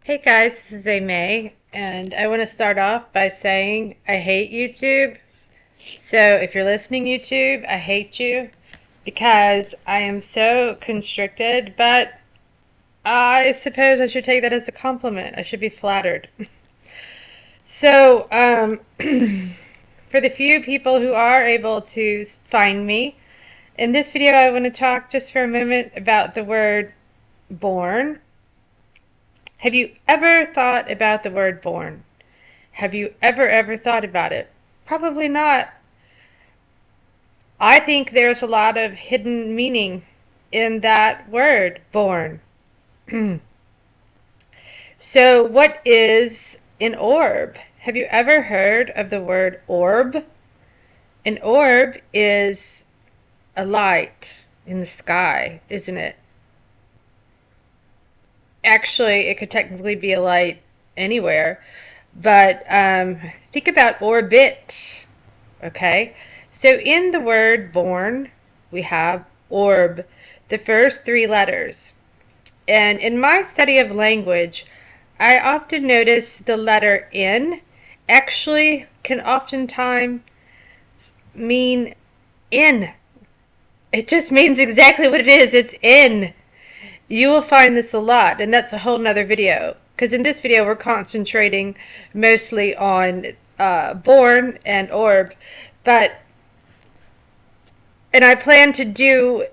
Hey guys, this is May, and I want to start off by saying I hate YouTube. So if you're listening, YouTube, I hate you because I am so constricted, but I suppose I should take that as a compliment. I should be flattered. So, for the few people who are able to find me, in this video I want to talk just for a moment about the word born. Have you ever thought about the word born? Have you ever thought about it? Probably not. I think there's a lot of hidden meaning in that word, born. So, what is an orb? Have you ever heard of the word orb? An orb is a light in the sky, isn't it? Actually, it could technically be a light anywhere, but think about orbit. Okay, so in the word born, we have orb, the first three letters. And in my study of language, I often notice the letter N actually can oftentimes mean in. It just means exactly what it is. It's in. You will find this a lot, and that's a whole nother video. Because in this video, we're concentrating mostly on born and orb. And I plan to do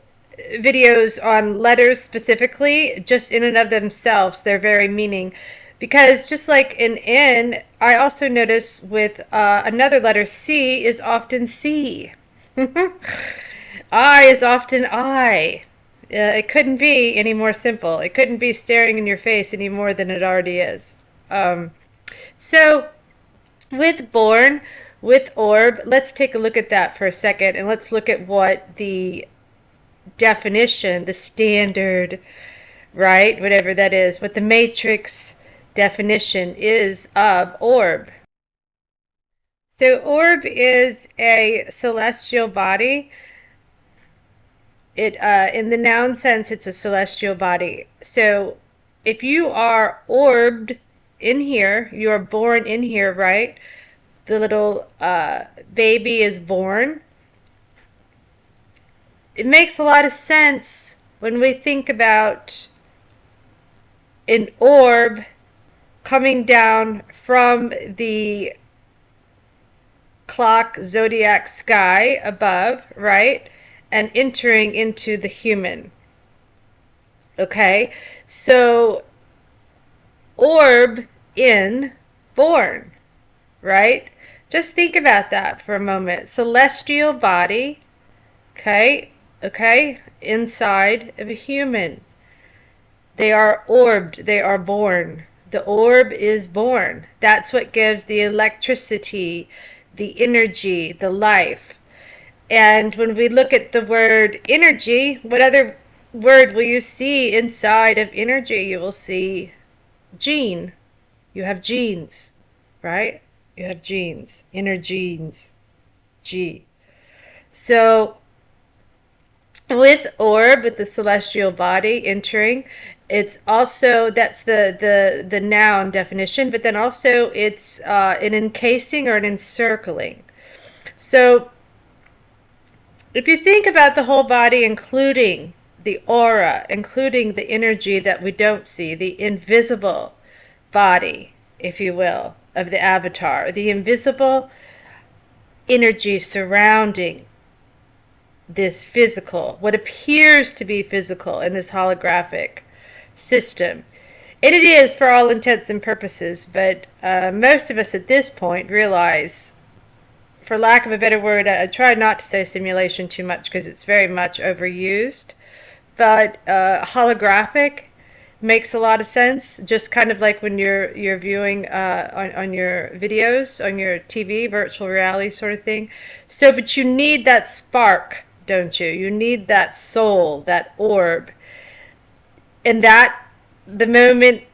videos on letters specifically, just in and of themselves, their very meaning. Because just like in N, I also notice with another letter, C is often C. I is often I. It couldn't be any more simple. It couldn't be staring in your face any more than it already is. So, with born, with orb, let's take a look at that for a second, and let's look at what the definition, the standard, right, whatever that is, what the matrix definition is of orb. So, orb is a celestial body. In the noun sense, it's a celestial body. So if you are orbed in here, you are born in here, right? The little baby is born. It makes a lot of sense when we think about an orb coming down from the clock zodiac sky above, right? And entering into the human. Okay? So, orb in born, right? Just think about that for a moment. Celestial body, okay? Okay? Inside of a human. They are orbed, they are born. The orb is born. That's what gives the electricity, the energy, the life. And when we look at the word energy, what other word will you see inside of energy? You will see gene. You have genes, right? You have genes, inner genes, G. So with orb, with the celestial body entering, it's also, that's the noun definition, but then also it's an encasing or an encircling. So if you think about the whole body, including the aura, including the energy that we don't see, the invisible body, if you will, of the avatar, the invisible energy surrounding this physical, what appears to be physical in this holographic system. And it is for all intents and purposes, but most of us at this point realize, for lack of a better word, I try not to say simulation too much because it's very much overused, but holographic makes a lot of sense. Just kind of like when you're viewing on your videos, on your TV, virtual reality sort of thing. So, but you need that spark, don't you? You need that soul, that orb. And that, the moment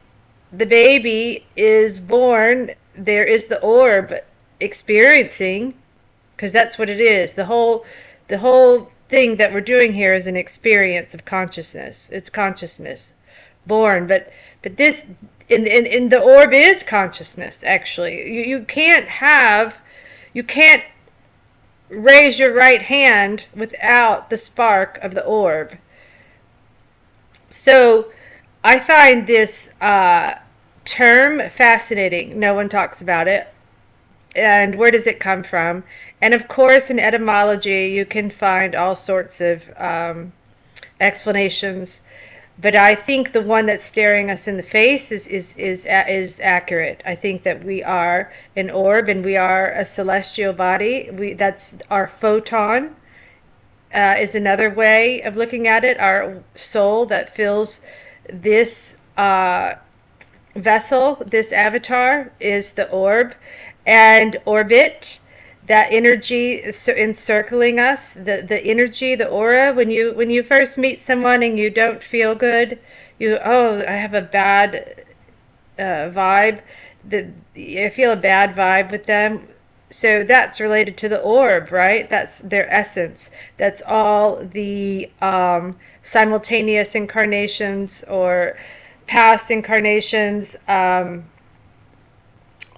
the baby is born, there is the orb experiencing, because that's what it is. The whole thing that we're doing here is an experience of consciousness. It's consciousness born, but this, in the orb is consciousness, actually. You can't raise your right hand without the spark of the orb. So I find this term fascinating. No one talks about it. And where does it come from? And of course, in etymology, you can find all sorts of explanations. But I think the one that's staring us in the face is accurate. I think that we are an orb and we are a celestial body. That's our photon. Is another way of looking at it. Our soul that fills this vessel, this avatar, is the orb. And orbit, that energy encircling us, the energy, the aura. When you first meet someone and you don't feel good, I have a bad vibe. I feel a bad vibe with them. So that's related to the orb, right? That's their essence. That's all the simultaneous incarnations or past incarnations.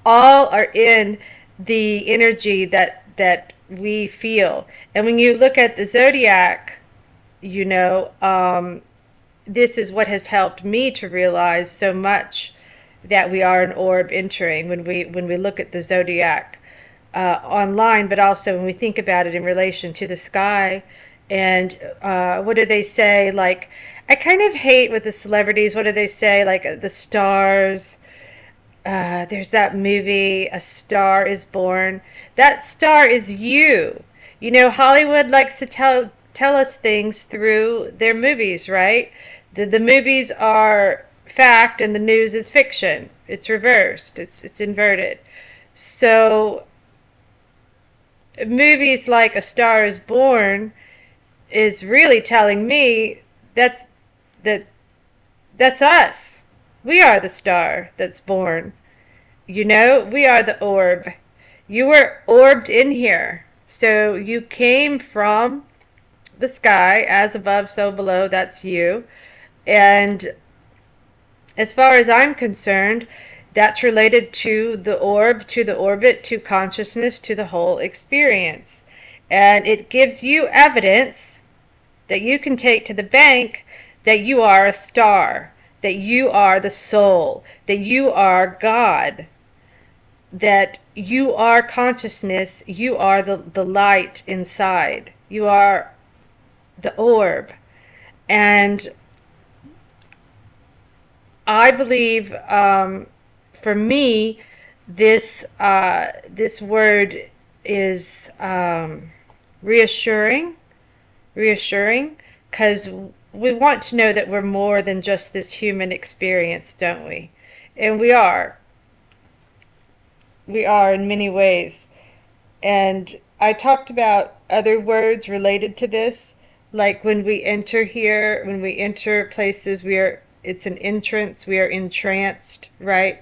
All are in the energy that we feel. And when you look at the zodiac, this is what has helped me to realize so much that we are an orb entering when we look at the zodiac online, but also when we think about it in relation to the sky. And what do they say? Like, I kind of hate with the celebrities. What do they say? Like the stars. There's that movie, A Star Is Born. That star is you. Hollywood likes to tell us things through their movies, right? The movies are fact and the news is fiction. It's reversed. It's inverted. So movies like A Star Is Born is really telling me that's us. We are the star that's born. We are the orb. You were orbed in here. So you came from the sky, as above, so below, that's you. And as far as I'm concerned, that's related to the orb, to the orbit, to consciousness, to the whole experience. And it gives you evidence that you can take to the bank that you are a star, that you are the soul, that you are God, that you are consciousness, you are the light inside, you are the orb. And I believe, for me, this word is reassuring, because we want to know that we're more than just this human experience, don't we? And we are. We are in many ways. And I talked about other words related to this, like when we enter here, when we enter places, it's an entrance, we are entranced, right?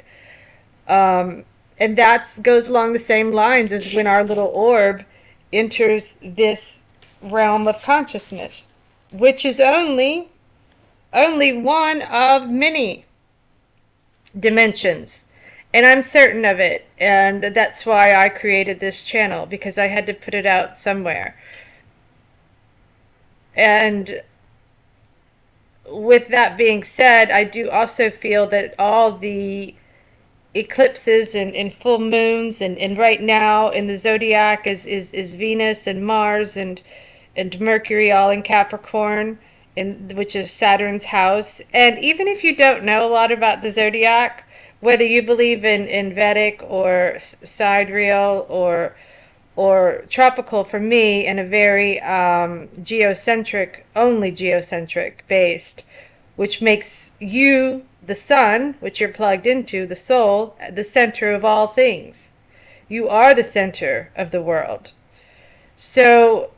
And that goes along the same lines as when our little orb enters this realm of consciousness, which is only one of many dimensions. And I'm certain of it. And that's why I created this channel, because I had to put it out somewhere. And with that being said, I do also feel that all the eclipses and full moons and right now in the zodiac is Venus and Mars and Mercury all in Capricorn, which is Saturn's house. And even if you don't know a lot about the zodiac, whether you believe in Vedic or sidereal or tropical, for me, in a very only geocentric based, which makes you, the sun, which you're plugged into, the soul, the center of all things. You are the center of the world. So,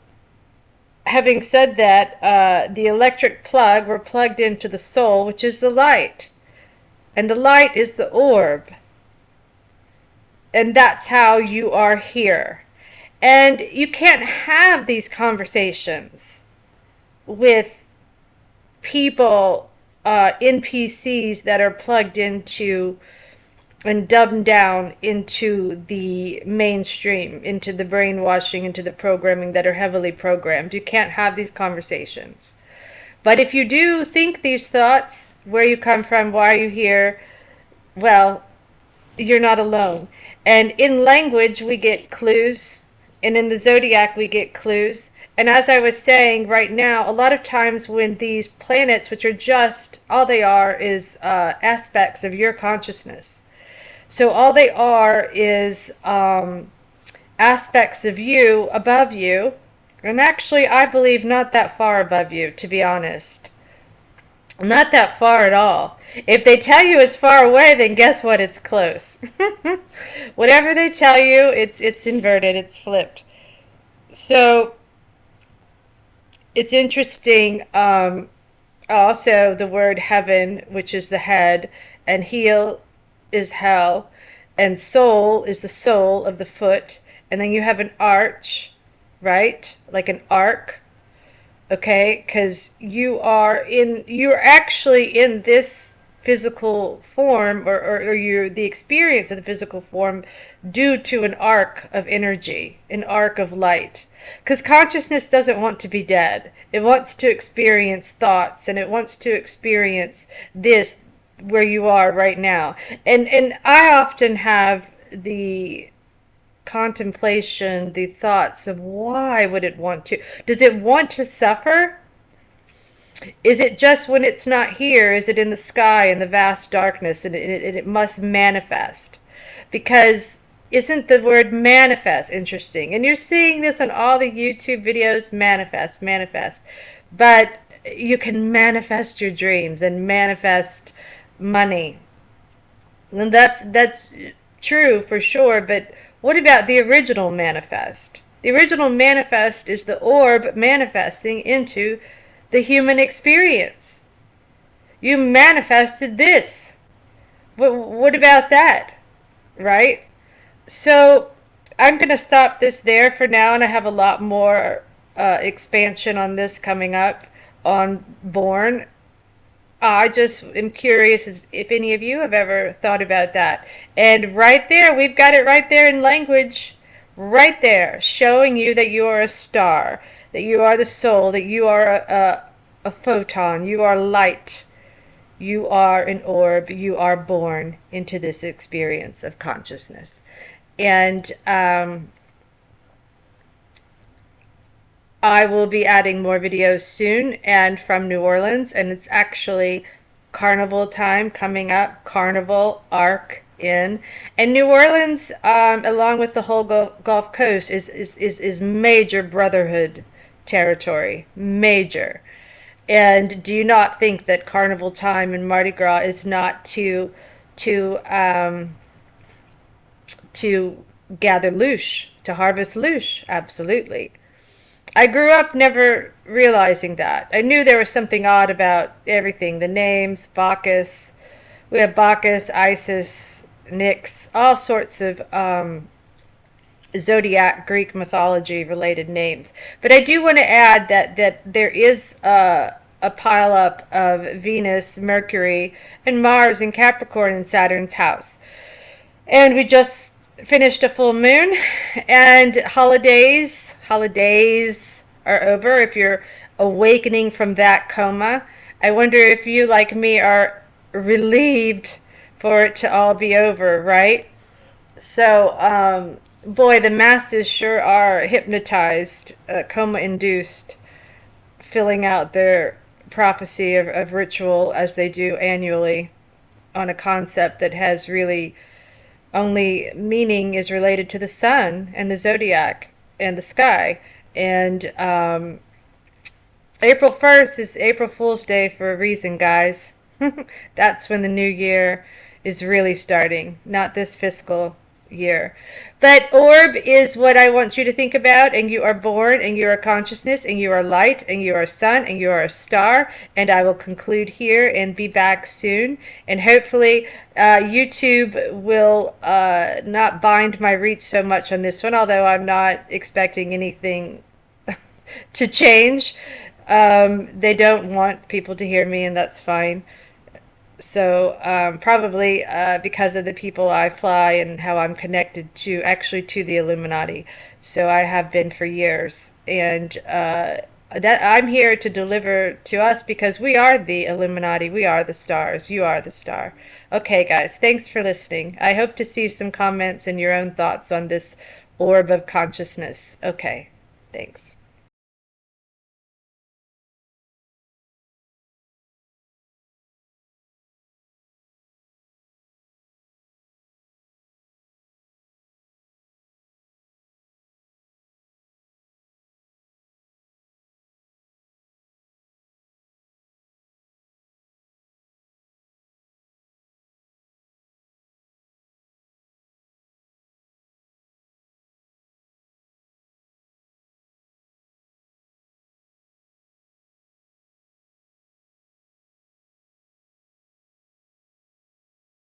having said that, the electric plug, we're plugged into the soul, which is the light. And the light is the orb. And that's how you are here. And you can't have these conversations with people NPCs that are plugged into and dumbed down into the mainstream, into the brainwashing, into the programming that are heavily programmed. You can't have these conversations. But if you do think these thoughts, where you come from, why are you here, well, you're not alone. And in language, we get clues. And in the zodiac, we get clues. And as I was saying right now, a lot of times when these planets, which are just, all they are is aspects of your consciousness. So all they are is aspects of you above you. And actually, I believe not that far above you, to be honest. Not that far at all. If they tell you it's far away, then guess what? It's close. Whatever they tell you, it's inverted, it's flipped. So it's interesting. Also, the word heaven, which is the head, and heel is hell, and soul is the sole of the foot, and then you have an arch, right? Like an arc. Okay, because you're actually in this physical form, or you're the experience of the physical form due to an arc of energy, an arc of light. Because consciousness doesn't want to be dead. It wants to experience thoughts, and it wants to experience this where you are right now. And I often have the contemplation, the thoughts of why would it want to? Does it want to suffer? Is it just when it's not here? Is it in the sky in the vast darkness, and it must manifest? Because isn't the word manifest interesting? And you're seeing this on all the YouTube videos, manifest, manifest. But you can manifest your dreams and manifest money. And that's true for sure, but what about the original manifest? The original manifest is the orb manifesting into the human experience. You manifested this. What about that? Right? So I'm going to stop this there for now, and I have a lot more expansion on this coming up on Born. I just am curious if any of you have ever thought about that. And right there, we've got it right there in language, right there, showing you that you are a star, that you are the soul, that you are a photon, you are light, you are an orb, you are born into this experience of consciousness. And I will be adding more videos soon, and from New Orleans, and it's actually carnival time coming up. Carnival, Arc in, and New Orleans, along with the whole Gulf Coast, is major brotherhood territory, major. And do you not think that carnival time and Mardi Gras is not to gather loosh, to harvest loosh? Absolutely. I grew up never realizing that. I knew there was something odd about everything. The names, Bacchus. We have Bacchus, Isis, Nyx, all sorts of zodiac Greek mythology related names. But I do want to add that there is a pileup of Venus, Mercury, and Mars in Capricorn in Saturn's house. And we just finished a full moon, and holidays are over. If you're awakening from that coma, I wonder if you, like me, are relieved for it to all be over, right? So boy, the masses sure are hypnotized, coma induced, filling out their prophecy of ritual as they do annually on a concept that has really only meaning is related to the sun and the zodiac and the sky. And April 1st is April Fool's Day for a reason, guys. That's when the new year is really starting, not this fiscal year. But orb is what I want you to think about, and you are born, and you are consciousness, and you are light, and you are sun, and you are a star. And I will conclude here and be back soon. And hopefully YouTube will not bind my reach so much on this one, although I'm not expecting anything to change. They don't want people to hear me, and that's fine. So probably because of the people I fly and how I'm connected to actually to the Illuminati. So I have been for years, and that I'm here to deliver to us because we are the Illuminati. We are the stars. You are the star. Okay, guys, thanks for listening. I hope to see some comments and your own thoughts on this orb of consciousness. Okay, thanks.